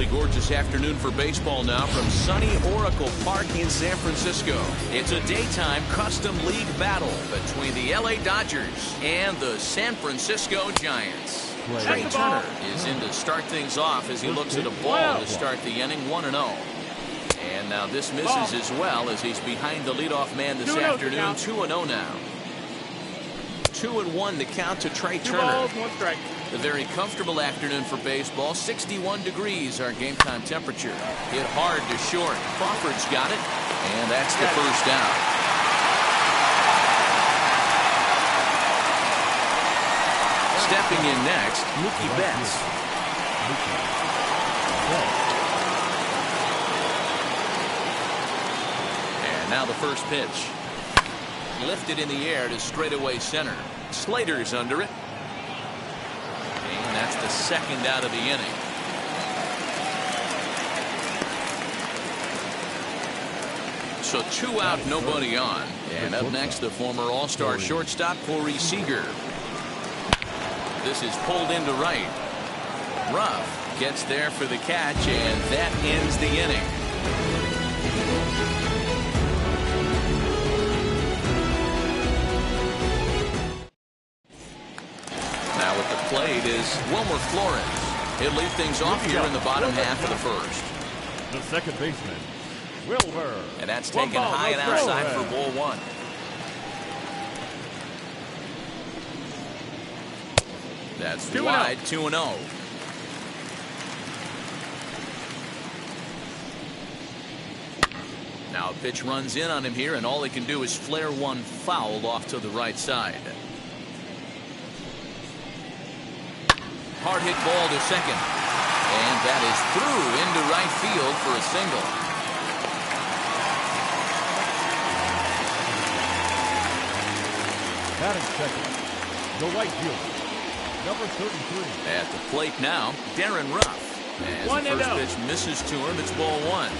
absolutely gorgeous afternoon for baseball now from sunny Oracle Park in San Francisco. It's a daytime custom league battle between the LA Dodgers and the San Francisco Giants. Trey Turner is in to start things off as he looks at a ball to start the inning 1-0. And now this misses as well as he's behind the leadoff man this afternoon. 2-0 now. 2-1 the count to Trey Turner. 2 balls, 1 strike. A very comfortable afternoon for baseball. 61 degrees our game time temperature. Hit hard to short. Crawford's got it, and that's the first out. Stepping in next, Mookie Betts. And now the first pitch. Lifted in the air to straightaway center. Slater's under it. And that's the second out of the inning. So 2 out, nobody on. And up next, the former All-Star shortstop, Corey Seager. This is pulled into right. Ruff gets there for the catch, and that ends the inning. Now at the plate is Wilmer Flores. He'll lead things off here in the bottom half of the first. The second baseman, Wilmer. And that's taken high and outside for ball 1. That's wide, 2-0. Now a pitch runs in on him here, and all he can do is flare one foul off to the right side. Hard hit ball to second. And that is through into right field for a single. Batting second, the right fielder, number 33. At the plate now, Darren Ruff. As the first pitch misses to him, it's ball 1.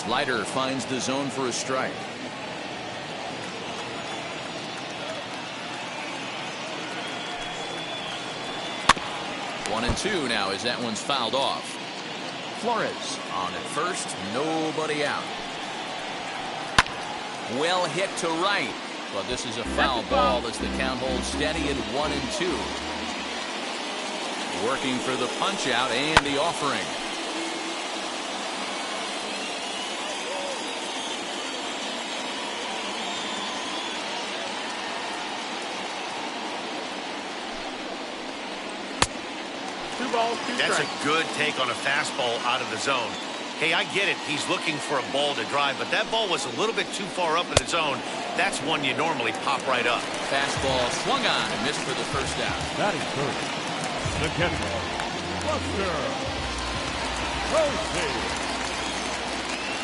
Slider finds the zone for a strike. One and 2 now as that one's fouled off. Flores on at first, nobody out. Well hit to right, but this is a foul ball as the count holds steady at 1 and 2. Working for the punch out and the offering. That's a good take on a fastball out of the zone. Hey, I get it. He's looking for a ball to drive, but that ball was a little bit too far up in the zone. That's one you normally pop right up. Fastball swung on and missed for the first out. Batting first, the catcher, Buster Posey.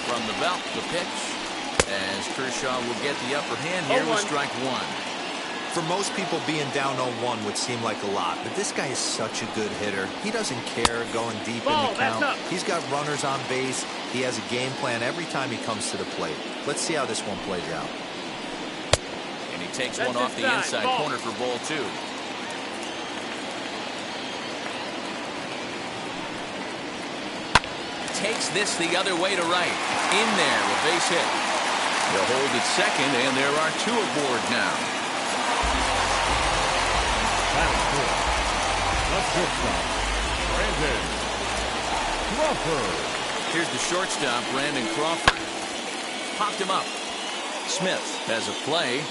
From the belt, the pitch, as Kershaw will get the upper hand here with strike 1. For most people, being down 0-1 would seem like a lot, but this guy is such a good hitter. He doesn't care going deep in the count. He's got runners on base. He has a game plan every time he comes to the plate. Let's see how this one plays out. And he takes one off the inside corner for ball 2. Takes this the other way to right. In there, a base hit. They'll hold at second, and there are 2 aboard now. The shortstop, Brandon Crawford. Here's the shortstop, Brandon Crawford. Popped him up. Smith has a play.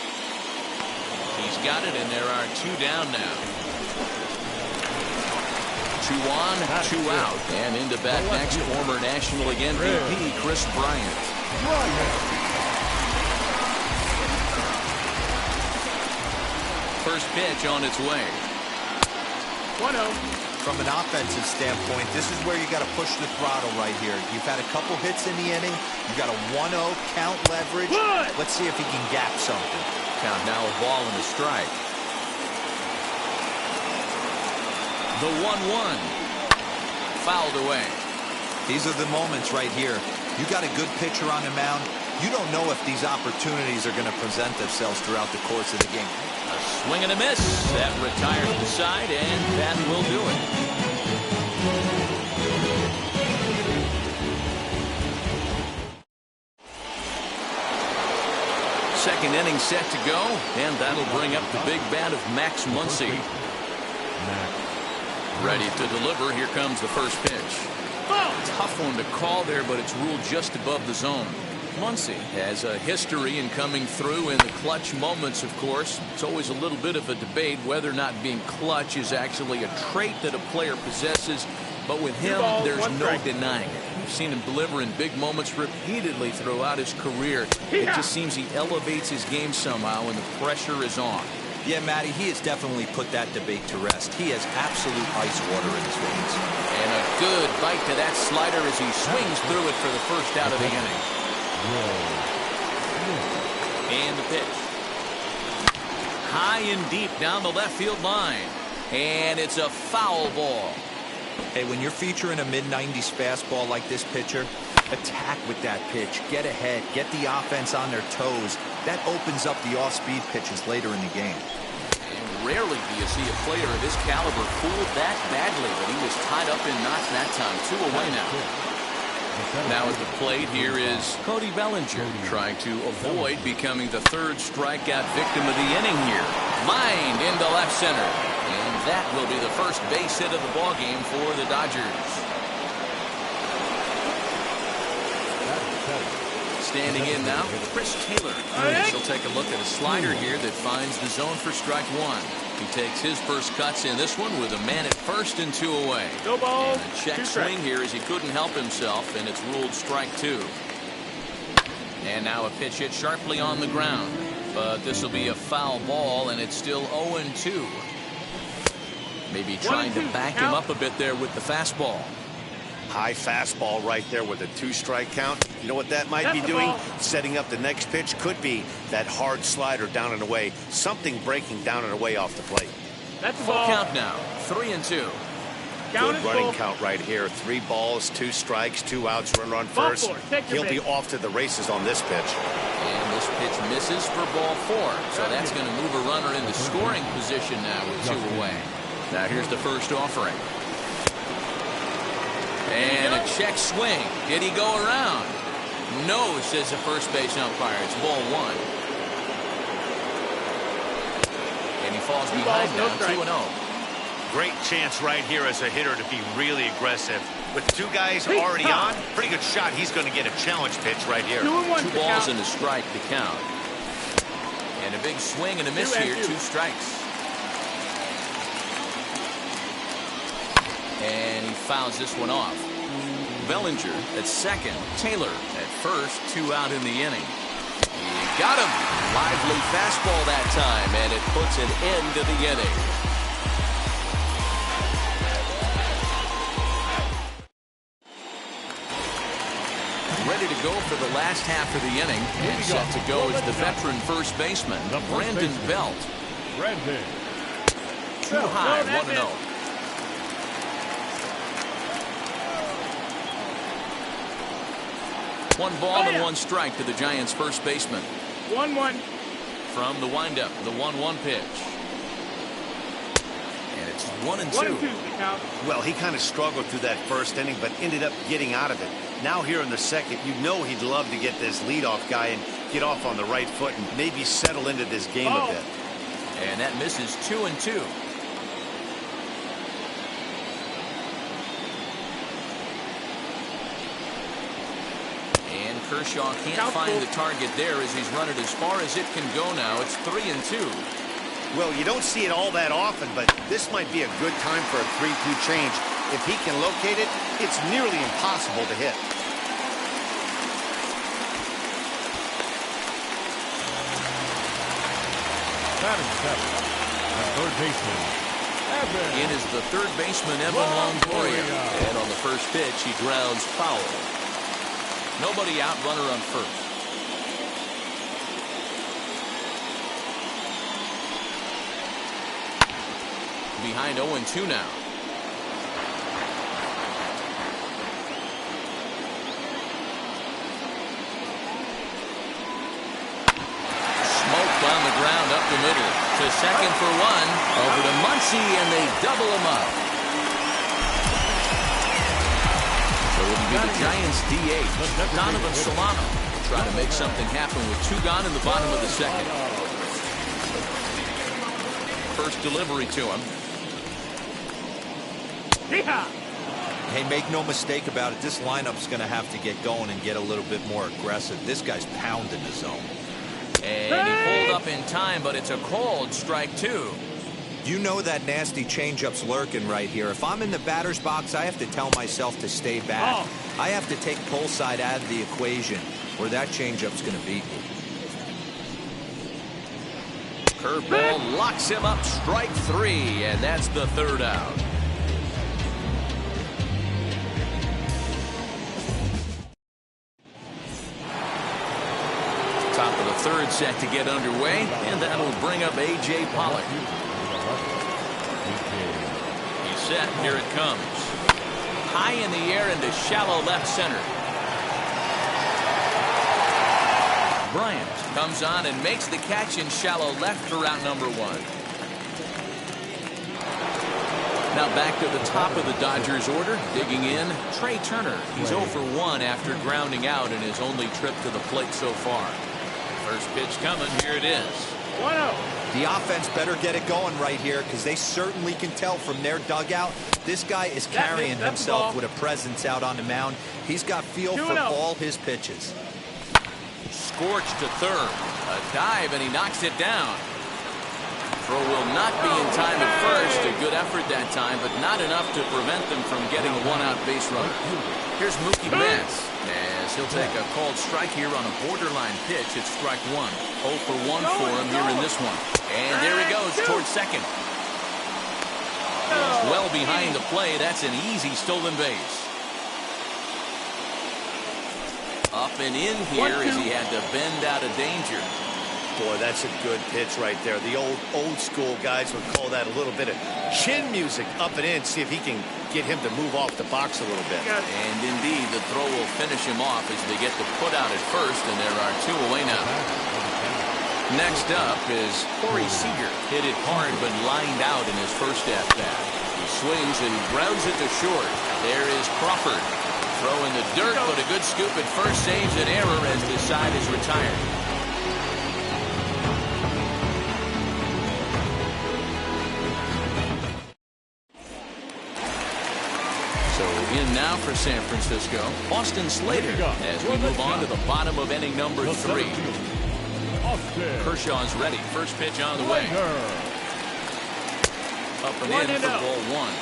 He's got it, and there are 2 down now. 2 on, 2 out. And into bat next, former National League MVP, Kris Bryant. First pitch on its way. 1-0. From an offensive standpoint, this is where you got to push the throttle right here. You've had a couple hits in the inning. You got a 1-0 count leverage. Let's see if he can gap something. Count now a ball and a strike. The 1-1. Fouled away. These are the moments right here. You got a good pitcher on the mound. You don't know if these opportunities are going to present themselves throughout the course of the game. A swing and a miss. That retires the side, and that will do it. Second inning set to go, and that'll bring up the big bat of Max Muncy. Ready to deliver. Here comes the first pitch. Tough one to call there, but it's ruled just above the zone. Muncy has a history in coming through in the clutch moments, of course. It's always a little bit of a debate whether or not being clutch is actually a trait that a player possesses. But with him, there's no denying it. We've seen him deliver in big moments repeatedly throughout his career. It just seems he elevates his game somehow when the pressure is on. Yeah, Matty, he has definitely put that debate to rest. He has absolute ice water in his veins. And a good bite to that slider as he swings through it for the first out of the inning. And the pitch. High and deep down the left field line. And it's a foul ball. Hey, when you're featuring a mid-90s fastball like this pitcher, attack with that pitch. Get ahead. Get the offense on their toes. That opens up the off-speed pitches later in the game. And rarely do you see a player of this caliber fooled that badly, but he was tied up in knots that time. 2 away now. Now at the plate here is Cody Bellinger, trying to avoid becoming the third strikeout victim of the inning here. Lined into left center. And that will be the first base hit of the ballgame for the Dodgers. Standing in now, Chris Taylor. He'll take a look at a slider here that finds the zone for strike one. He takes his first cuts in this one with a man at first and 2 away. No ball. And a check swing here as he couldn't help himself, and it's ruled strike 2. And now a pitch hit sharply on the ground. But this will be a foul ball, and it's still 0-2. Maybe trying to back him up a bit there with the fastball. High fastball right there with a 2-strike count. You know what that might be doing? Setting up the next pitch. Could be that hard slider down and away. Something breaking down and away off the plate. That's full count now. 3-2. Good running count right here. 3 balls, 2 strikes, 2 outs, run first. He'll be off to the races on this pitch. And this pitch misses for ball 4. So that's going to move a runner into scoring position now with 2 away. Now here's the first offering. And a check swing. Did he go around? No, says the first base umpire. It's ball 1. And he falls behind now, 2-0. Great chance right here as a hitter to be really aggressive. With 2 guys already on, pretty good shot. He's going to get a challenge pitch right here. 2 balls and a strike to count. And a big swing and a miss here. 2 strikes. And he fouls this one off. Bellinger at second. Taylor at first. 2 out in the inning. He got him. Lively fastball that time, and it puts an end to the inning. Ready to go for the last half of the inning. And set to go is the veteran first baseman, Brandon Belt. Too high, 1-0. 1 ball and 1 strike to the Giants' first baseman. 1-1. From the windup, the 1-1 pitch. And it's 1-2. Well, he kind of struggled through that first inning, but ended up getting out of it. Now here in the second, you know he'd love to get this leadoff guy and get off on the right foot and maybe settle into this game a bit. And that misses 2-2. Kershaw can't find the target there as he's run it as far as it can go now. It's 3-2. Well, you don't see it all that often, but this might be a good time for a 3-2 change. If he can locate it, it's nearly impossible to hit. Batting seventh, the third baseman, Evan. In is the third baseman, Evan Longoria. And on the first pitch, he grounds foul. Nobody out, runner on first. Behind 0-2 now. Smoked on the ground up the middle. to second for one. Over to Muncy, and they double him up. So it'll be the Giants' DH, Donovan Solano, try to make something happen with 2 gone in the bottom of the second. First delivery to him. Hey, make no mistake about it. This lineup's going to have to get going and get a little bit more aggressive. This guy's pounding the zone. And he pulled up in time, but it's a cold strike 2. You know that nasty changeup's lurking right here. If I'm in the batter's box, I have to tell myself to stay back. I have to take pull side out of the equation, or that changeup's going to beat me. Curveball locks him up, strike 3, and that's the 3rd out. Top of the 3rd set to get underway, and that'll bring up A.J. Pollock. He's set, here it comes. High in the air into shallow left center. Bryant comes on and makes the catch in shallow left for out number 1. Now back to the top of the Dodgers order, digging in, Trey Turner. He's 0 for 1 after grounding out in his only trip to the plate so far. First pitch coming, here it is. 1-0. The offense better get it going right here, because they certainly can tell from their dugout this guy is carrying himself with a presence out on the mound. He's got feel for all his pitches. Scorched to 3rd. A dive, and he knocks it down. Throw will not be in time at first. A good effort that time, but not enough to prevent them from getting a 1-out base runner. Here's Mookie Betts, as he'll take a called strike here on a borderline pitch. It's strike 1. 0 for 1 for him here in this one. And there he goes towards second. Well behind the play. That's an easy stolen base. Up and in here as he had to bend out of danger. Boy, that's a good pitch right there. The old school guys would call that a little bit of chin music, up and in. See if he can get him to move off the box a little bit. And indeed, the throw will finish him off as they get the put out at first, and there are 2 away now. Next up is Corey Seager. Hit it hard but lined out in his first at-bat. He swings and grounds it to short. There is Crawford. Throw in the dirt, but a good scoop at first saves an error as the side is retired. So in now for San Francisco, Austin Slater as we move on to the bottom of inning number 3. Kershaw's ready. First pitch on the way. Up and in for ball 1.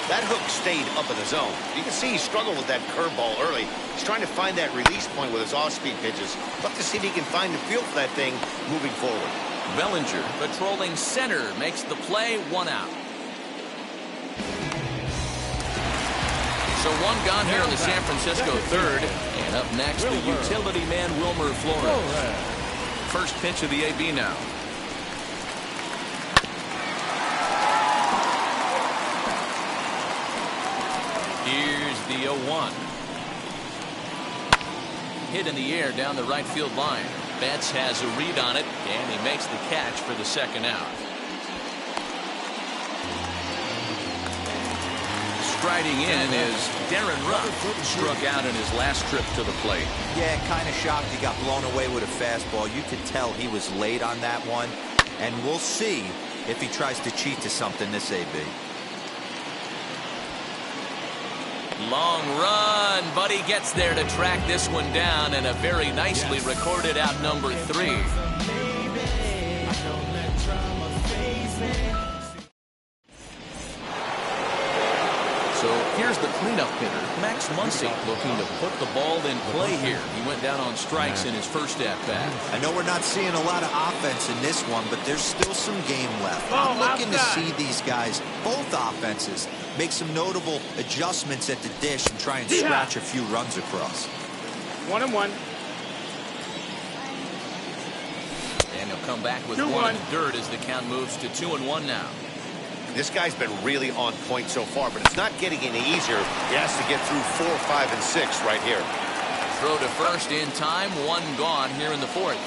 That hook stayed up in the zone. You can see he struggled with that curveball early. He's trying to find that release point with his off-speed pitches. Love to see if he can find the feel for that thing moving forward. Bellinger patrolling center makes the play, 1 out. So 1 gone here in the San Francisco 3rd. And up next, the utility man Wilmer Flores. First pitch of the AB now. Here's the 0-1. Hit in the air down the right field line. Betts has a read on it, and he makes the catch for the 2nd out. Striding in is Darren Ruff. Struck out in his last trip to the plate. Yeah, kind of shocked he got blown away with a fastball. You could tell he was late on that one, and we'll see if he tries to cheat to something this AB. Long run, but he gets there to track this one down, and a very nicely recorded out number 3. So here's the cleanup hitter, Max Muncy, looking to put the ball in play here. He went down on strikes in his first at-bat. I know we're not seeing a lot of offense in this one, but there's still some game left. I'm looking to see these guys, both offenses, make some notable adjustments at the dish and try and scratch a few runs across. 1-1. And he'll come back with 1 in the dirt as the count moves to 2-1 now. This guy's been really on point so far, but it's not getting any easier. He has to get through 4, 5, and 6 right here. Throw to first in time, 1 gone here in the 4th.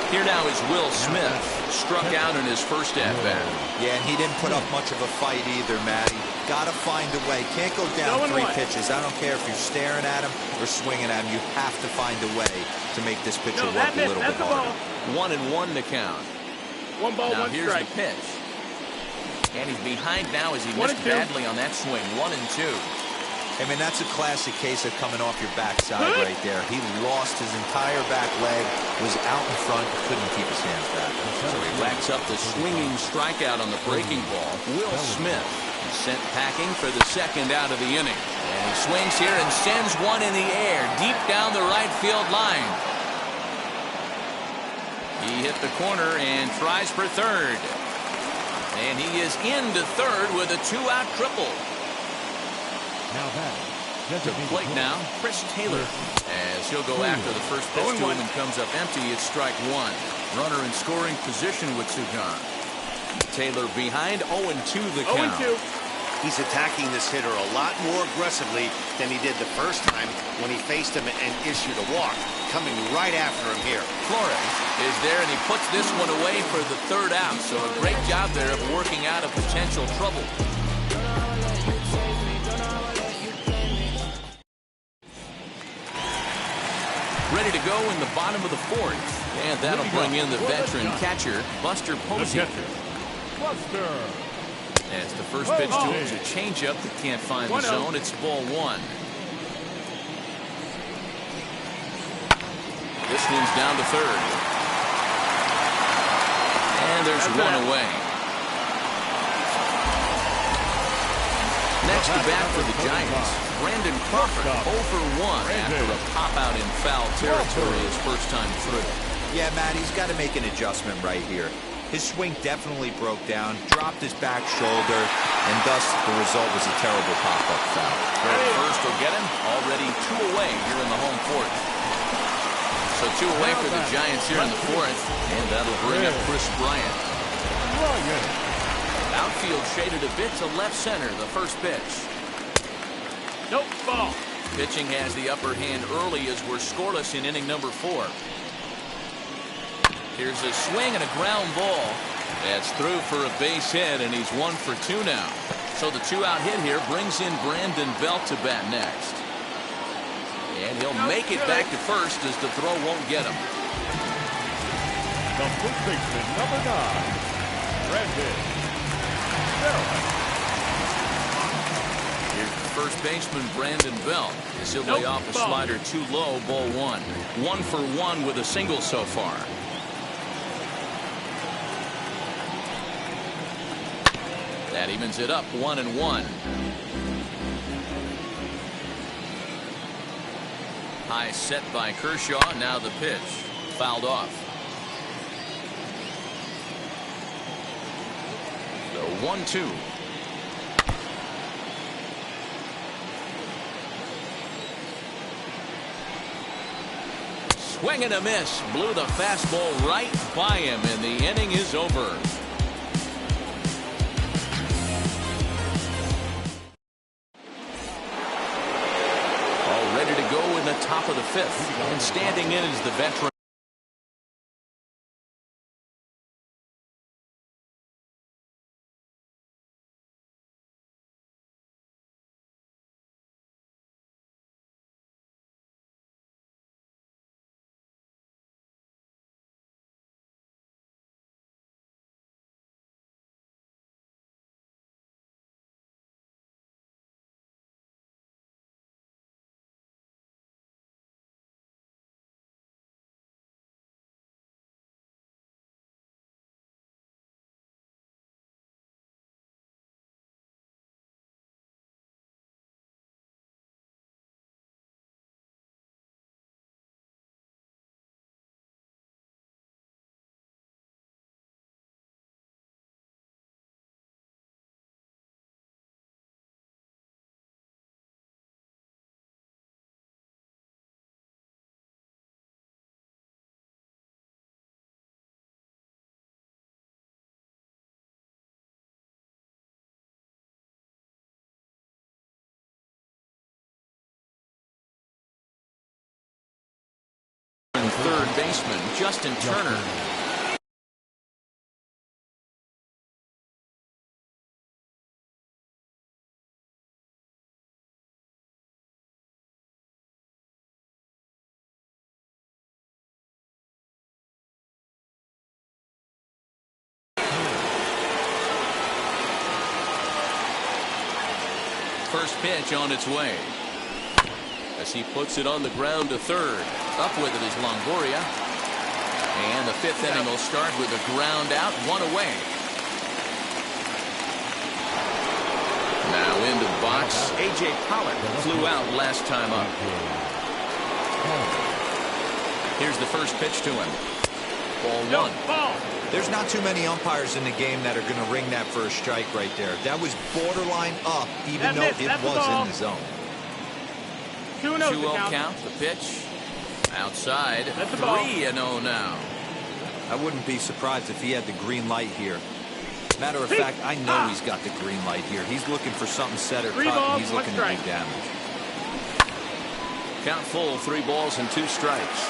Here now is Will Smith. Struck out in his first at-bat. Yeah, and he didn't put up much of a fight either, Matty. Got to find a way. Can't go down 3 pitches. I don't care if you're staring at him or swinging at him. You have to find a way to make this pitcher work a little bit harder. 1-1 to count. 1 ball, now 1 here's strike. the pitch. And he's behind now as he missed badly on that swing. 1-2. I mean, that's a classic case of coming off your backside right there. He lost his entire back leg, was out in front, couldn't keep his hands back. So he racks up the swinging strikeout on the breaking ball. Will Smith sent packing for the second out of the inning. And he swings here and sends one in the air, deep down the right field line. He hit the corner and tries for third. And he is into third with a 2-out triple. Now that To plate now, Chris Taylor, as he'll go after the first pitch to him and comes up empty. It's strike 1. Runner in scoring position with Sugan. Taylor behind, 0-2 the count. 0-2. He's attacking this hitter a lot more aggressively than he did the first time when he faced him and issued a walk. Coming right after him here. Flores is there, and he puts this one away for the third out. So a great job there of working out of potential trouble. Ready to go in the bottom of the 4th. And that'll bring in the veteran catcher, Buster Posey. Buster. As the first pitch to him is a changeup that can't find the zone. It's ball 1. This one's down to third. And there's one away. Next to bat for the Giants, Brandon Crawford 0 for 1 after a pop-out in foul territory his first time through. Yeah, Matt, he's got to make an adjustment right here. His swing definitely broke down, dropped his back shoulder, and thus the result was a terrible pop-up foul. First will get him. Already 2 away here in the home 4th. So 2 away for the Giants here in the 4th, and that'll bring up Chris Bryant. Outfield shaded a bit to left center, the first pitch. Nope, ball. Pitching has the upper hand early as we're scoreless in inning number 4. Here's a swing and a ground ball. That's through for a base hit, and he's 1 for 2 now. So the 2-out hit here brings in Brandon Belt to bat next. And he'll make it back to first as the throw won't get him. The first baseman, number 9, Brandon Belt. Here's the first baseman, Brandon Belt, as he'll lay off a slider too low, ball 1. 1 for 1 with a single so far. That evens it up, 1-1. High set by Kershaw. Now the pitch. Fouled off. So 1-2. Swing and a miss. Blew the fastball right by him, and the inning is over. All ready to go in the top of the 5th. And standing in is the veteran. baseman, Justin Turner. First pitch on its way. As he puts it on the ground to third. Up with it is Longoria. And the fifth inning will start with a ground out, one away. Now into the box. A.J. Pollock flew out last time up. Here's the first pitch to him. Ball one. Ball. There's not too many umpires in the game that are going to ring that first strike right there. That was borderline up, even though it was in the zone. 2-0 count. The pitch. Outside. 3-0 now. I wouldn't be surprised if he had the green light here. Matter of fact, I know he's got the green light here. He's looking for something set or cut, and he's looking to do damage. Count full, 3 balls and 2 strikes.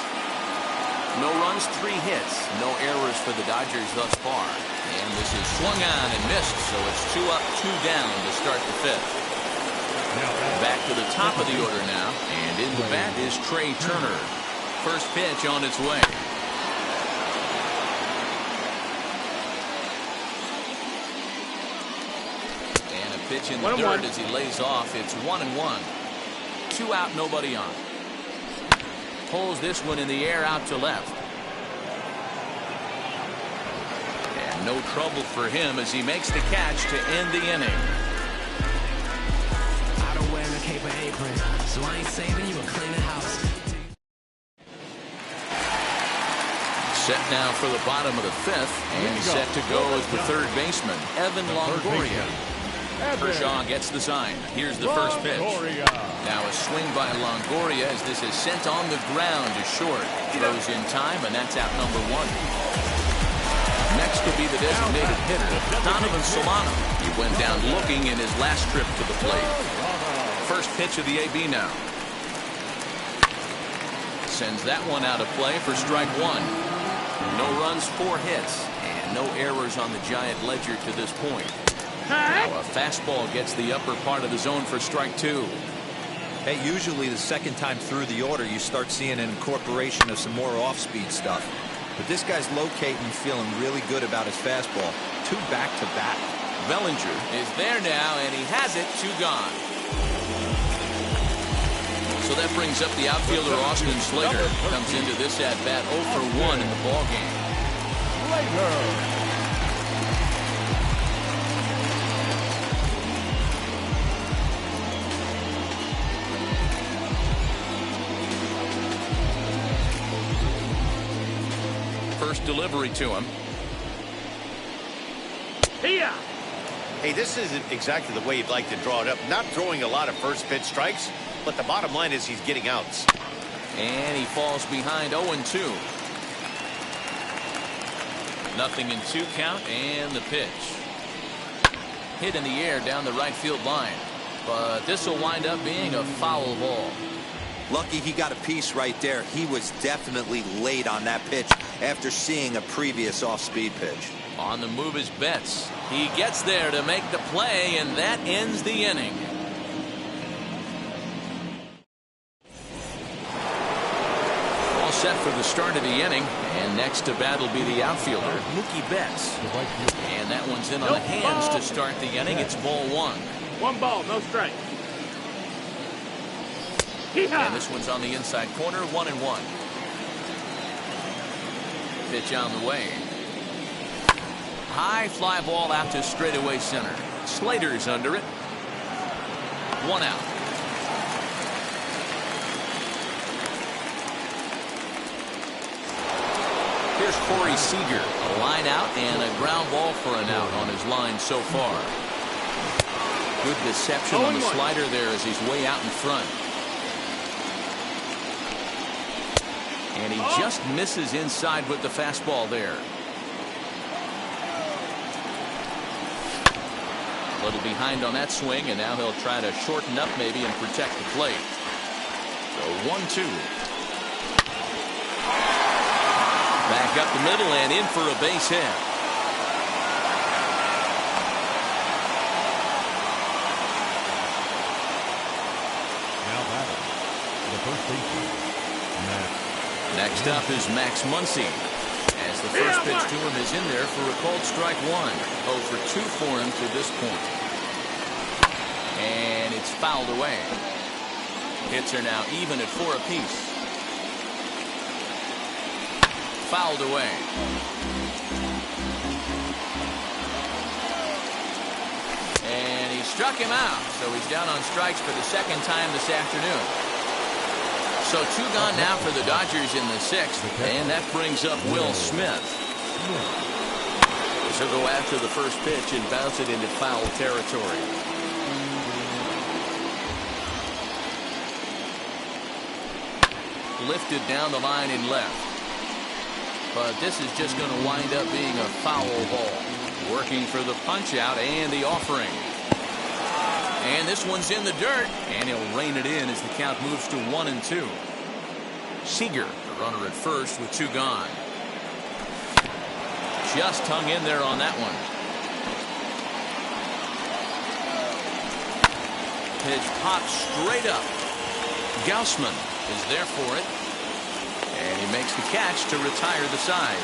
No runs, 3 hits. No errors for the Dodgers thus far. And this is swung on and missed, so it's 2 up, 2 down to start the 5th. Back to the top of the order now. And in the bat is Trey Turner. First pitch on its way. And a pitch in the third as he lays off. It's 1-1. 2 out, nobody on. Pulls this one in the air out to left. And no trouble for him as he makes the catch to end the inning. I don't wear a cape or apron, so I ain't saving you a clean house. Set now for the bottom of the 5th, and he's set to go as the third baseman, Evan Longoria. Kershaw gets the sign. Here's the first pitch. Now a swing by Longoria as this is sent on the ground to short. Throws in time, and that's out number 1. Next will be the designated hitter, Donovan Solano. He went down looking in his last trip to the plate. First pitch of the AB now. Sends that one out of play for strike 1. No runs, 4 hits, and no errors on the Giant ledger to this point. Now a fastball gets the upper part of the zone for strike 2. Hey, usually the second time through the order, you start seeing an incorporation of some more off-speed stuff. But this guy's locating and feeling really good about his fastball. 2 back-to-back. Bellinger is there now, and he has it, 2 gone. So that brings up the outfielder Austin Slater. Comes into this at-bat 0 for 1 in the ballgame. Slater. First delivery to him. Hey, this isn't exactly the way you'd like to draw it up. Not throwing a lot of first pitch strikes, but the bottom line is he's getting outs. And he falls behind 0-2. Nothing in 2 count, and the pitch. Hit in the air down the right field line. But this will wind up being a foul ball. Lucky he got a piece right there. He was definitely late on that pitch after seeing a previous off-speed pitch. On the move is Betts. He gets there to make the play, and that ends the inning. All set for the start of the inning, and next to bat will be the outfielder, Mookie Betts. And that one's in on the hands to start the inning. It's ball 1. 1 ball, no strike. And this one's on the inside corner, 1-1. Pitch on the way. High fly ball out to straightaway center. Slater's under it. 1 out. Here's Corey Seager. A line out and a ground ball for an out on his line so far. Good deception on the slider there as he's way out in front. And he just misses inside with the fastball there. A little behind on that swing, and now he'll try to shorten up maybe and protect the plate. So 1-2. Back up the middle and in for a base hit. Now batting, the first baseman, Max. Next up is Max Muncy. As the first pitch to him is in there for a called strike one. 0 for 2 for him to this point. And it's fouled away. Hits are now even at 4 apiece. Fouled away. And he struck him out. So he's down on strikes for the second time this afternoon. So 2 gone now for the Dodgers in the 6th, and that brings up Will Smith. She'll go after the first pitch and bounce it into foul territory. Lifted down the line in left. But this is just going to wind up being a foul ball. Working for the punch out and the offering. And this one's in the dirt, and he'll rein it in as the count moves to 1-2. Seager, the runner at first with 2 gone. Just hung in there on that one. Pitch pops straight up. Gausman is there for it. And he makes the catch to retire the side.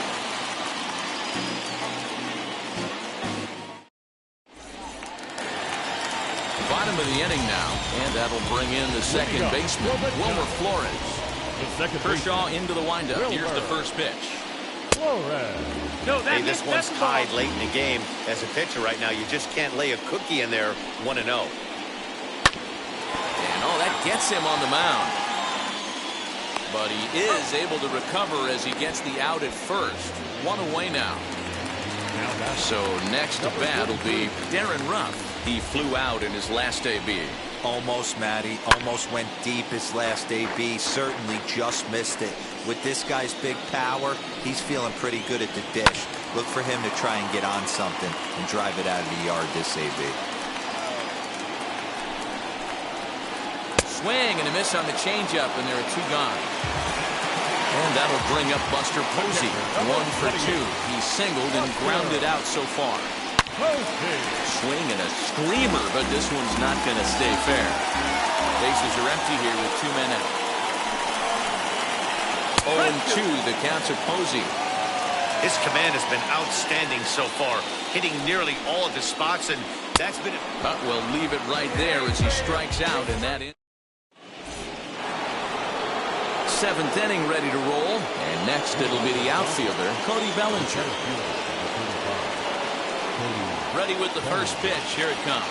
Bottom of the inning now, and that'll bring in the second baseman, Wilmer Flores. Kershaw into the windup. Here's the first pitch. No, hey, this one's tied late in the game. As a pitcher right now, you just can't lay a cookie in there 1-0. And that gets him on the mound. But he is able to recover as he gets the out at first. 1 away now. So next to bat will be Darren Ruff. He flew out in his last AB. Almost, Matty. Almost went deep his last AB. Certainly just missed it. With this guy's big power, he's feeling pretty good at the dish. Look for him to try and get on something and drive it out of the yard this AB. Swing and a miss on the changeup, and there are 2 gone. And that'll bring up Buster Posey. 1 for 2. He's singled and grounded out so far. Swing and a screamer, but this one's not going to stay fair. Bases are empty here with 2 men out. 0-2, the count to Posey. His command has been outstanding so far, hitting nearly all of the spots, and that's been... But we'll leave it right there as he strikes out, and that is... 7th inning ready to roll, and next it'll be the outfielder, Cody Bellinger. Ready with the first pitch. Here it comes.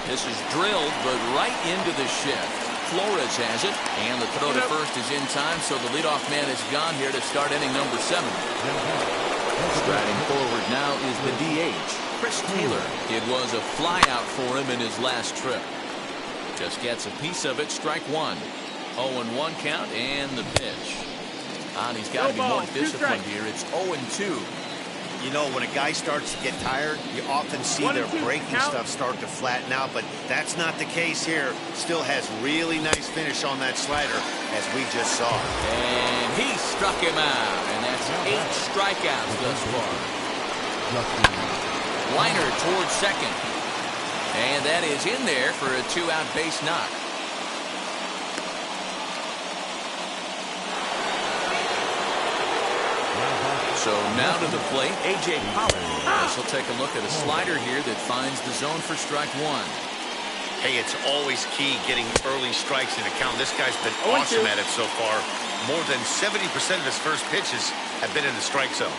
This is drilled, but right into the shift. Flores has it, and the throw to first is in time, so the leadoff man is gone here to start inning number 7. Striding forward now is the DH, Chris Taylor. It was a flyout for him in his last trip. Just gets a piece of it. Strike 1. 0-1 count, and the pitch. And he's got to be more disciplined here. It's 0-2. You know, when a guy starts to get tired, you often see their breaking stuff start to flatten out, but that's not the case here. Still has really nice finish on that slider, as we just saw. And he struck him out, and that's 8 strikeouts thus far. Liner towards second. And that is in there for a 2-out base knock. So now to the plate, A.J. Pollock. This will take a look at a slider here that finds the zone for strike 1. Hey, it's always key getting early strikes in a count. This guy's been awesome at it so far. More than 70% of his first pitches have been in the strike zone.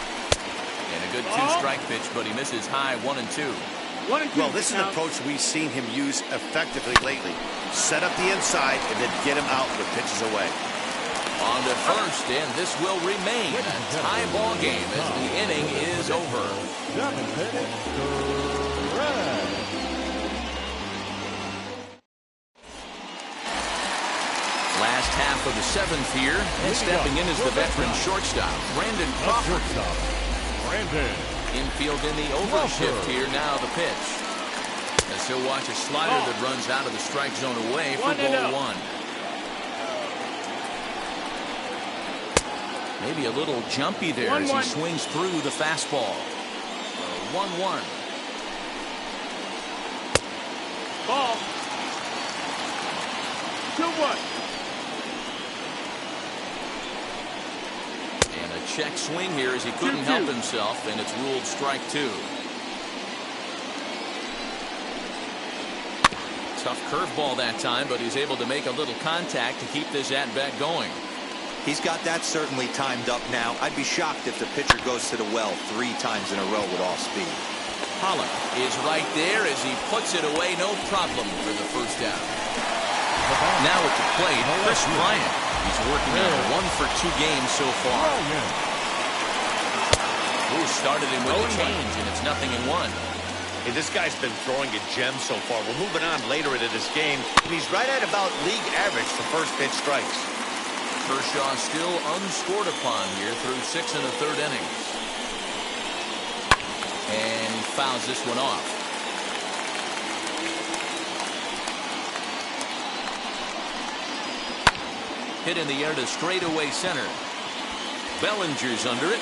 And a good 2-strike pitch, but he misses high 1-2. Well, this is an approach we've seen him use effectively lately. Set up the inside and then get him out with pitches away. On to first, and this will remain a tie ball game as the inning is over. Last half of the 7th here, and stepping in is the veteran shortstop, Brandon Crawford. Infield in the overshift here, now the pitch. As he'll watch a slider that runs out of the strike zone away for ball 1. Maybe a little jumpy there as he swings through the fastball. 1-1. Ball. 2-1. And a check swing here as he couldn't help himself, and it's ruled strike 2. Tough curveball that time, but he's able to make a little contact to keep this at-bat going. He's got that certainly timed up now. I'd be shocked if the pitcher goes to the well 3 times in a row with off speed. Pollock is right there as he puts it away, no problem for the first out. Now at the plate, Chris Bryant. He's working on 1 for 2 games so far. Ooh, started him with a change, and it's 0-1. Hey, this guy's been throwing a gem so far. We're moving on later into this game, and he's right at about league average for first pitch strikes. Kershaw still unscored upon here through 6 1/3 innings. And he fouls this one off. Hit in the air to straightaway center. Bellinger's under it.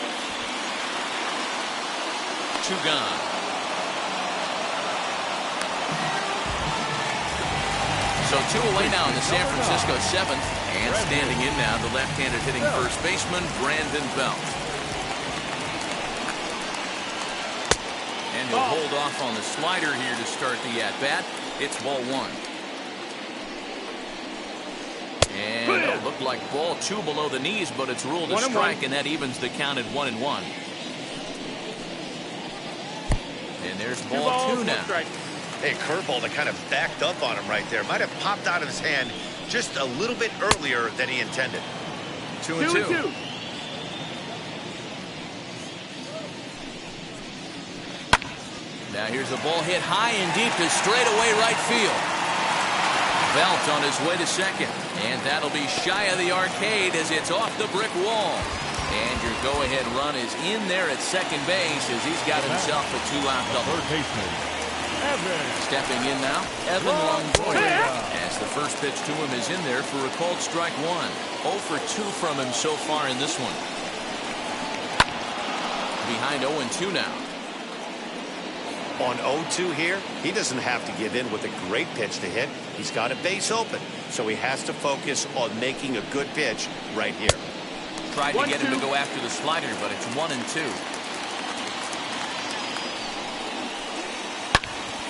2 gone. So 2 away now in the San Francisco 7th. And standing in now, the left-handed hitting first baseman, Brandon Belt. And he'll hold off on the slider here to start the at-bat. It's ball 1. And it looked like ball 2 below the knees, but it's ruled a strike, and that evens the count at 1-1. And there's ball 2 now. Hey, curveball that kind of backed up on him right there. Might have popped out of his hand just a little bit earlier than he intended. 2-2. Now here's the ball hit high and deep to straightaway right field. Belt on his way to second. And that'll be shy of the arcade as it's off the brick wall. And your go-ahead run is in there at second base as he's got himself a 2-out double. Stepping in now, Evan Longoria, as the first pitch to him is in there for a called strike 1. 0 for 2 from him so far in this one. Behind 0-2 now. On 0-2 here, he doesn't have to give in with a great pitch to hit. He's got a base open, so he has to focus on making a good pitch right here. Tried to get him to go after the slider, but it's 1-2.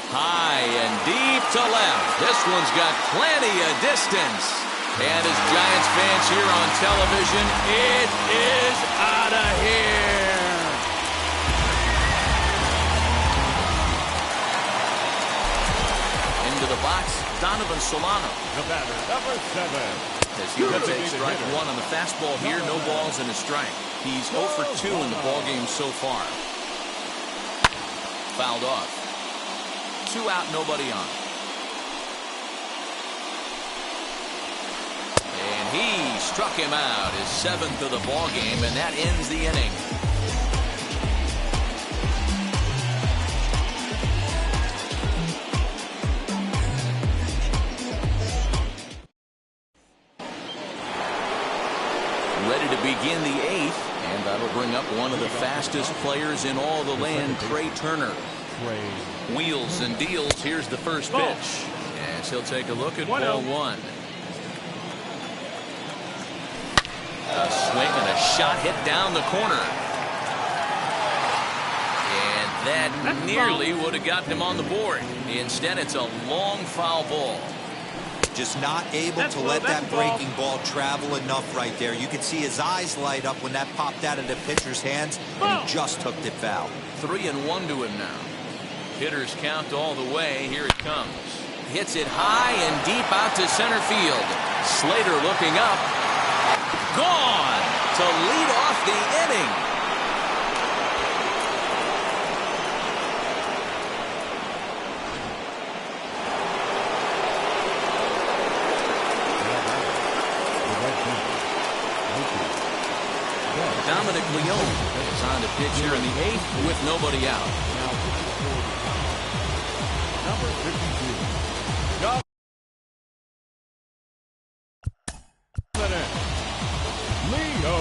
High and deep to left. This one's got plenty of distance. And as Giants fans here on television, it is out of here. Into the box, Donovan Solano. The batter, number 7. As he will take strike 1 on the fastball here, no balls and a strike. He's 0 for 2 in the ballgame so far. Fouled off. 2 out, nobody on. And he struck him out, his 7th of the ball game, and that ends the inning. Ready to begin the 8th, and that'll bring up one of the fastest players in all the land, Trey Turner. Wheels and deals. Here's the first pitch. As he'll take a look at ball 1. A swing and a shot hit down the corner. And that nearly would have gotten him on the board. Instead, it's a long foul ball. Just not able to let that breaking ball travel enough right there. You could see his eyes light up when that popped out of the pitcher's hands, and he just hooked it foul. 3-1 to him now. Hitters count all the way. Here it comes. Hits it high and deep out to center field. Slater looking up. Gone to lead off the inning. Dominic Leone is on the pitch here in the 8th with nobody out. Number 52. Leo.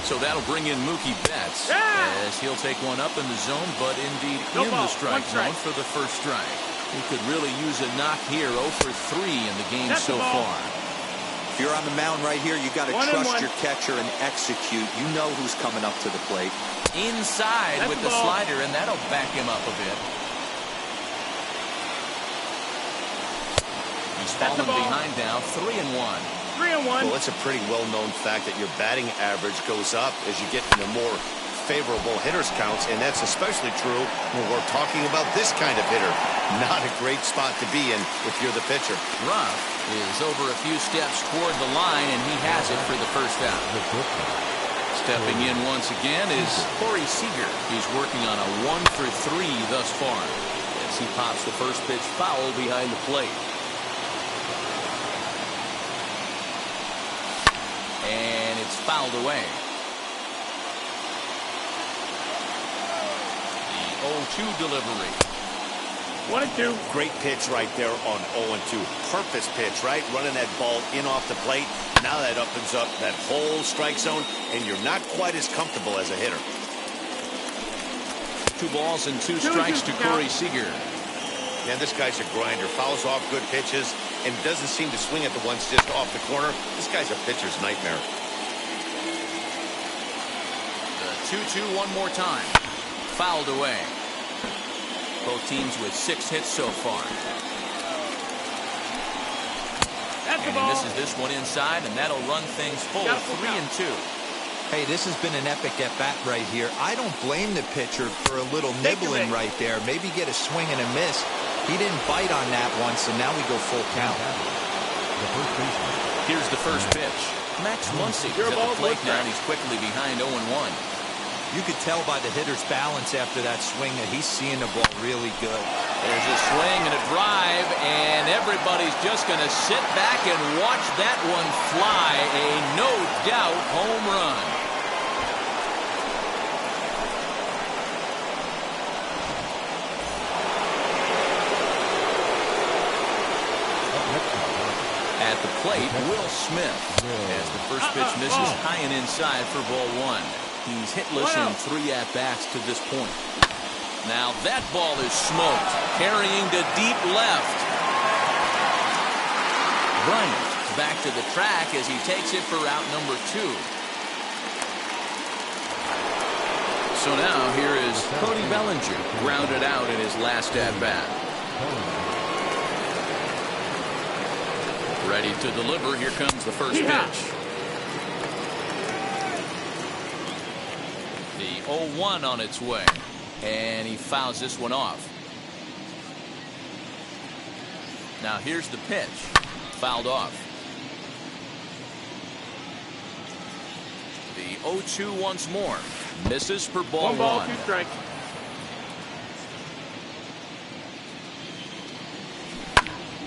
So that'll bring in Mookie Betts as he'll take one up in the zone, but indeed in the strike zone for the first strike. He could really use a knock here. 0 for 3 in the game so far. If you're on the mound right here, you got to trust your catcher and execute. You know who's coming up to the plate. Inside with the slider, and that'll back him up a bit. He's fallen behind now, 3-1. 3-1. Well, it's a pretty well-known fact that your batting average goes up as you get into more favorable hitters counts, and that's especially true when we're talking about this kind of hitter. Not a great spot to be in if you're the pitcher. Ruff is over a few steps toward the line, and he has it for the first out. Stepping in once again is Corey Seager. He's working on a 1 for 3 thus far as he pops the first pitch foul behind the plate. And it's fouled away. The 0-2 delivery. 1-2. Great pitch right there on 0-2. Purpose pitch, right? Running that ball in off the plate. Now that opens up that whole strike zone, and you're not quite as comfortable as a hitter. 2 balls and 2 strikes to Corey Seager. Man, this guy's a grinder. Fouls off good pitches and doesn't seem to swing at the ones just off the corner. This guy's a pitcher's nightmare. The 2-2 one more time. Fouled away. Both teams with 6 hits so far. And he misses this one inside, and that'll run things full. 3-2. Hey, this has been an epic at-bat right here. I don't blame the pitcher for a little nibbling right there. Maybe get a swing and a miss. He didn't bite on that one, so now we go full count. Here's the first pitch. Max Muncy is at the plate now, and he's quickly behind 0-1. You could tell by the hitter's balance after that swing that he's seeing the ball really good. There's a swing and a drive, and everybody's just going to sit back and watch that one fly. A no-doubt home run. At the plate, Will Smith, as the first pitch misses high and inside for ball 1. He's hitless in 3 at-bats to this point. Now that ball is smoked, carrying to deep left. Bryant back to the track as he takes it for route number 2. So now here is Cody Bellinger, grounded out in his last at-bat. Ready to deliver. Here comes the first pitch. The 0-1 on its way. And he fouls this one off. Now here's the pitch. Fouled off. The 0-2 once more. Misses for ball 1. 1 ball, 2 strikes.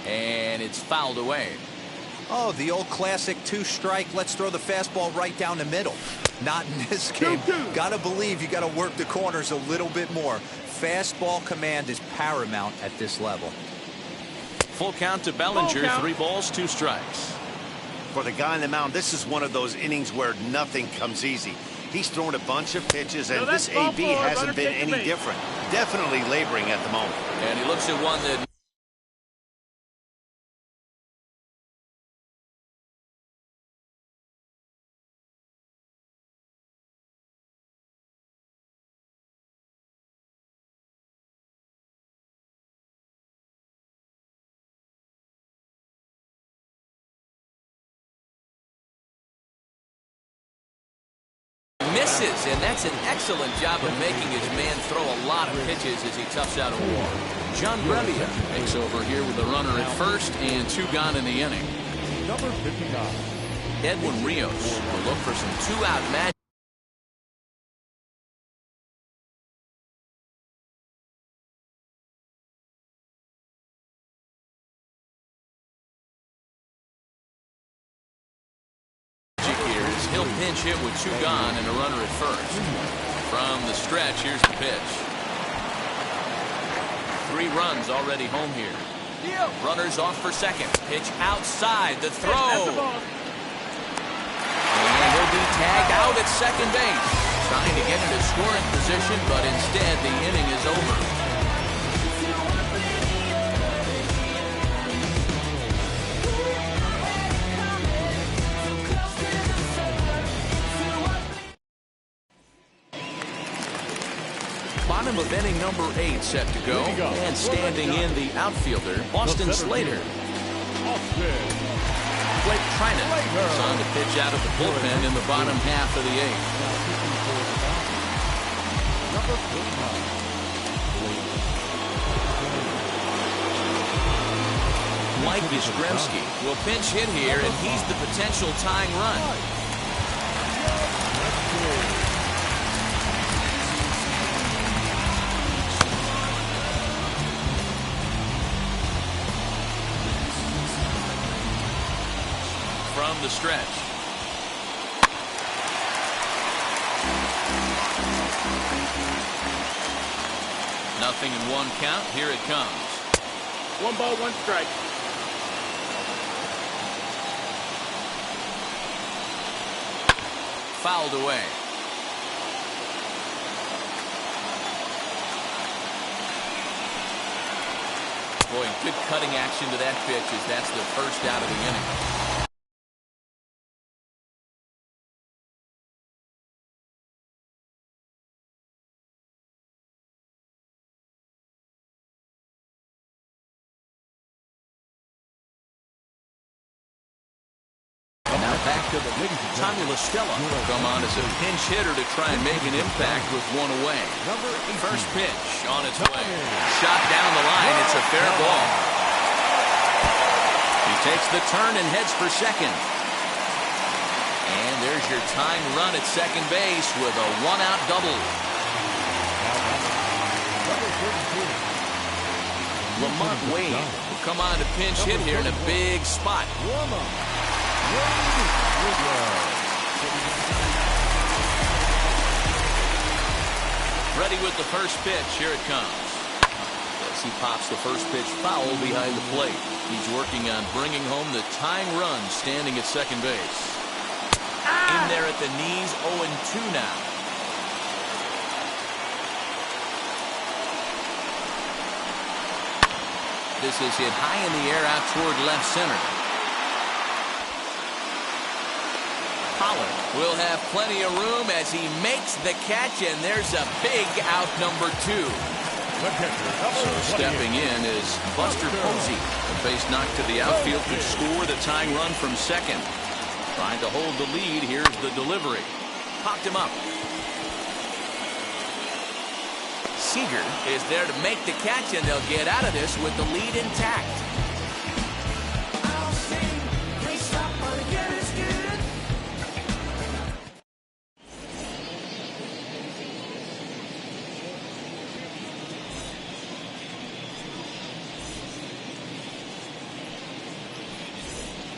And it's fouled away. Oh, the old classic 2-strike. Let's throw the fastball right down the middle. Not in this game. Got to believe you got to work the corners a little bit more. Fastball command is paramount at this level. Full count to Bellinger. 3 balls, 2 strikes. For the guy on the mound, this is one of those innings where nothing comes easy. He's thrown a bunch of pitches, and this AB hasn't been any different. Definitely laboring at the moment. And he looks at one that misses, and that's an excellent job of making his man throw a lot of pitches as he toughs out a war. John Brebbia takes over here with a runner at first and 2 gone in the inning. Number 59. Edwin Rios will look for some 2-out magic. He'll pinch hit with 2 gone and a runner at first. From the stretch, here's the pitch. 3 runs already home here. Runners off for second. Pitch outside. The throw. And he'll will be tagged out at second base. Trying to get into scoring position, but instead the inning is over. Bottom of inning number 8 set to go. And standing in the outfielder, Austin Slater. Blake Trinan is on to pitch out of the bullpen in the bottom half of the 8th. Mike Yastrzemski will pinch hit here, and he's the potential tying run. From the stretch. Nothing in 1 count. Here it comes. 1 ball, 1 strike. Fouled away. Boy, good cutting action to that pitch as that's the first out of the inning. Back to the Tommy La Stella will come on as a pinch hitter to try and make an impact with 1 away. First pitch on its way. Shot down the line. It's a fair ball. He takes the turn and heads for second. And there's your tying run at second base with a 1-out double. Lamont Wade will come on to pinch hit here in a big spot. Ready with the first pitch. Here it comes. As he pops the first pitch foul behind the plate. He's working on bringing home the tying run standing at second base. In there at the knees, 0-2 now. This is hit high in the air out toward left center. Pollard will have plenty of room as he makes the catch, and there's a big out number 2. So stepping in is Buster Posey. The base knock to the outfield could score the tying run from second. Trying to hold the lead. Here's the delivery. Popped him up. Seager is there to make the catch, and they'll get out of this with the lead intact.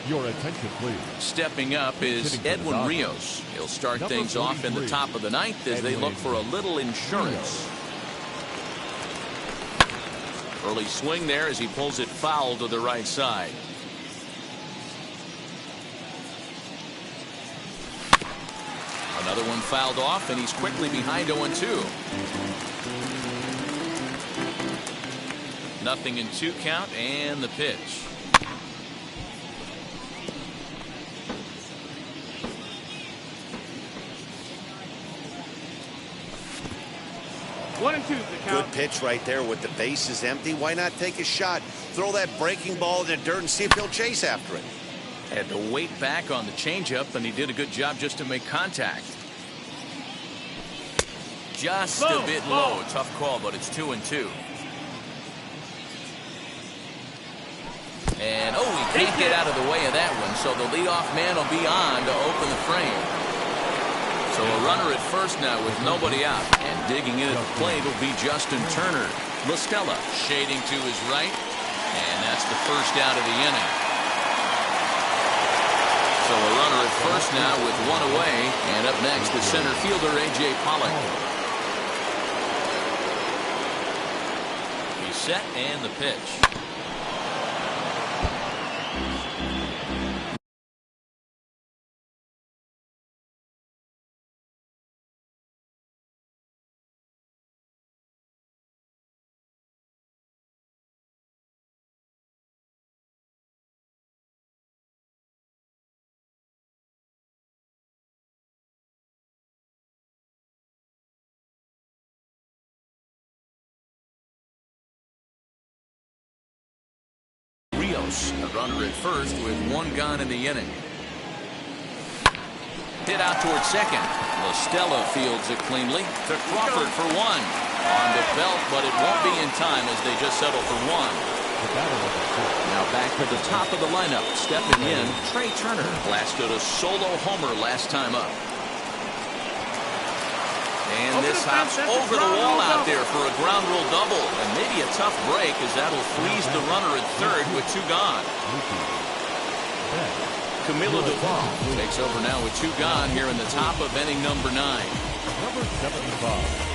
Your attention, please. Stepping up is Edwin Rios. He'll start things off in the top of the 9th as they look for a little insurance. Early swing there as he pulls it foul to the right side. Another one fouled off, and he's quickly behind 0-2. Nothing in 2 count, and the pitch. Good pitch right there with the bases empty. Why not take a shot? Throw that breaking ball in the dirt and see if he'll chase after it. Had to wait back on the changeup, and he did a good job just to make contact. Just a bit low. Tough call, but it's 2-2. And, he can't get out of the way of that one, so the leadoff man will be on to open the frame. So a runner at first now with nobody out. And digging in at the plate will be Justin Turner. La Stella shading to his right. And that's the first out of the inning. So a runner at first now with 1 away. And up next, the center fielder, A.J. Pollock. He's set, and the pitch. close. A runner at first with 1 gone in the inning. Hit out towards second. LaStella fields it cleanly to Crawford for 1. On the belt, but it won't be in time as they just settle for 1. Now back to the top of the lineup. Stepping in, Trey Turner blasted a solo homer last time up. And this hops over the wall out there for a ground rule double. And maybe a tough break as that'll freeze the runner at third with 2 gone. Camilo Duvall takes over now with 2 gone here in the top of inning number 9. Number 75.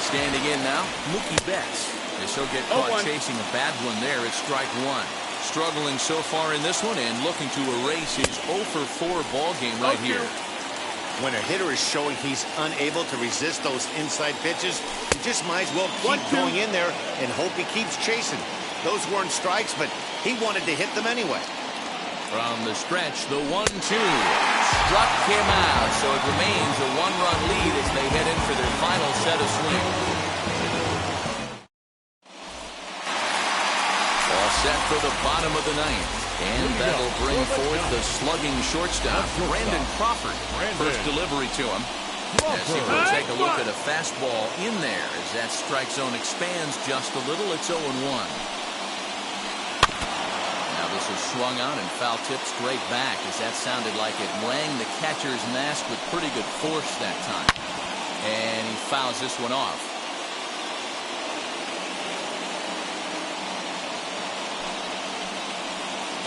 Standing in now, Mookie Betts. As he'll get caught chasing a bad one there at strike 1. Struggling so far in this one and looking to erase his 0 for 4 ball game right here. When a hitter is showing he's unable to resist those inside pitches, you just might as well keep going in there and hope he keeps chasing. Those weren't strikes, but he wanted to hit them anyway. From the stretch, the 1-2 struck him out, so it remains a 1-run lead as they head in for their final set of swings. All set for the bottom of the 9th, and that'll bring forth the slugging shortstop, Brandon Crawford. First delivery to him. As he will take a look at a fastball in there as that strike zone expands just a little. It's 0-1. This is swung on and foul tipped straight back as that sounded like it rang the catcher's mask with pretty good force that time. And he fouls this one off.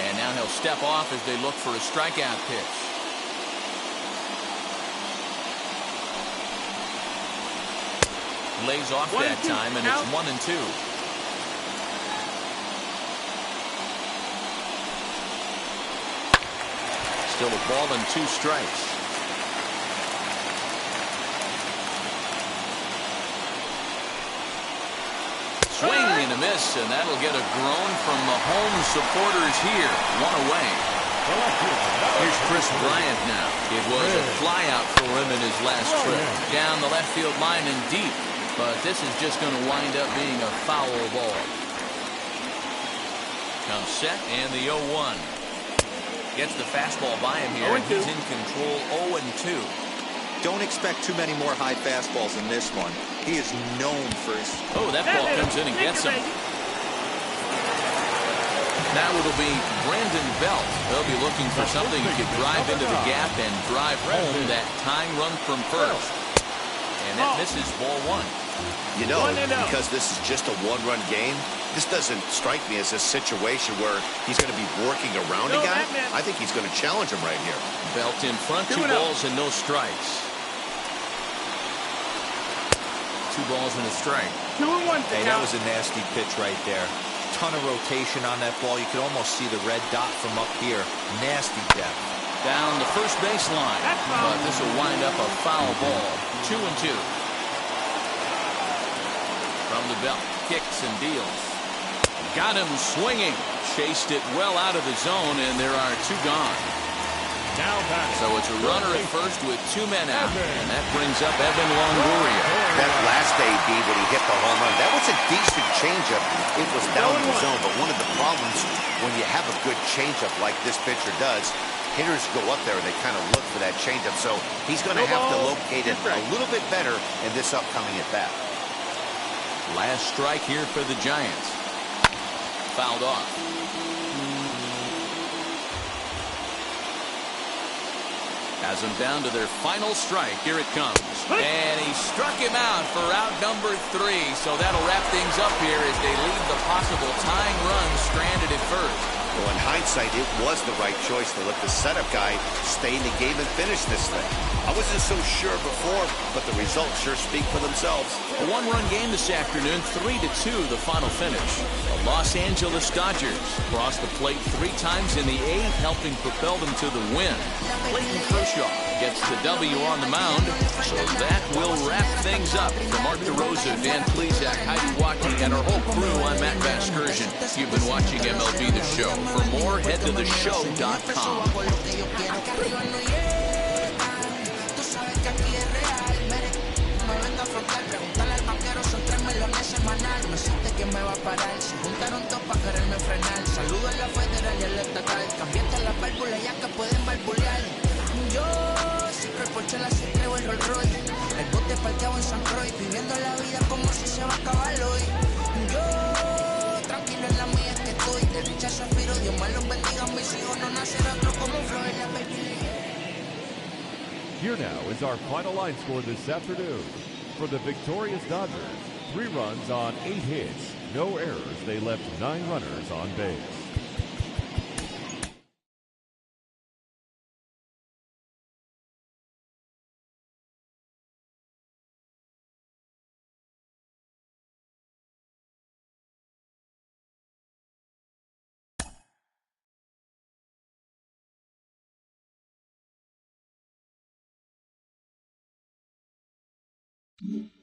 And now he'll step off as they look for a strikeout pitch. Lays off that time, and it's 1-2. Still a ball and 2 strikes. Swing and a miss, and that'll get a groan from the home supporters here. 1 away. Here's Chris Bryant now. It was a flyout for him in his last trip. Down the left field line and deep. But this is just going to wind up being a foul ball. Comes set and the 0-1. Gets the fastball by him here, and he's in control. 0-2. Don't expect too many more high fastballs in this one. He is known for his... Oh, that ball comes in and gets him. Now it'll be Brandon Belt. They'll be looking for something he could drive into the gap and drive home that tying run from first. And that misses ball 1. You know, because this is just a 1-run game, this doesn't strike me as a situation where he's going to be working around a guy. I think he's going to challenge him right here. Belt in front, 2 balls and no strikes. 2 balls and a strike. 2-1. Hey, that was a nasty pitch right there. Ton of rotation on that ball. You could almost see the red dot from up here. Nasty depth. Down the first baseline. But this will wind up a foul ball. 2-2. From the belt, kicks and deals. Got him swinging. Chased it well out of the zone, and there are 2 gone. So it's a runner at first with 2 men out, and that brings up Evan Longoria. That last AB when he hit the home run, that was a decent changeup. It was down the zone, but one of the problems when you have a good changeup like this pitcher does, hitters go up there and they kind of look for that changeup. So he's going to have to locate it a little bit better in this upcoming at bat. Last strike here for the Giants. Fouled off. Has them down to their final strike. Here it comes. And he struck him out for out number 3. So that'll wrap things up here as they leave the possible tying run stranded at first. Well, in hindsight, it was the right choice to let the setup guy stay in the game and finish this thing. I wasn't so sure before, but the results sure speak for themselves. A one-run game this afternoon, 3-2 the final finish. The Los Angeles Dodgers crossed the plate 3 times in the 8th, helping propel them to the win. Clayton Kershaw gets the W on the mound, so that will wrap things up. For Mark DeRosa, Dan Plesac, Heidi Watkey, and our whole crew, I'm Matt Vasgersian. You've been watching MLB The Show. For more, head to theshow.com. No sé de quién me va a parar. Se juntaron todos para quererme frenar. Saludo a la federal y al estatal. Cambiaste las válvulas ya que pueden barbulear. Yo siempre por chela se creo el Rolls Royce. El bote parqueado en San Croix. Viviendo la vida como si se va a acabar hoy. Yo tranquilo en la mía que estoy. De dicha Zafiro, Dios más los bendiga. Mis hijos no nacerán otro como flores la baby. Here now is our final line score this afternoon. For the victorious Dodgers, 3 runs on 8 hits, no errors. They left 9 runners on base. Mm-hmm.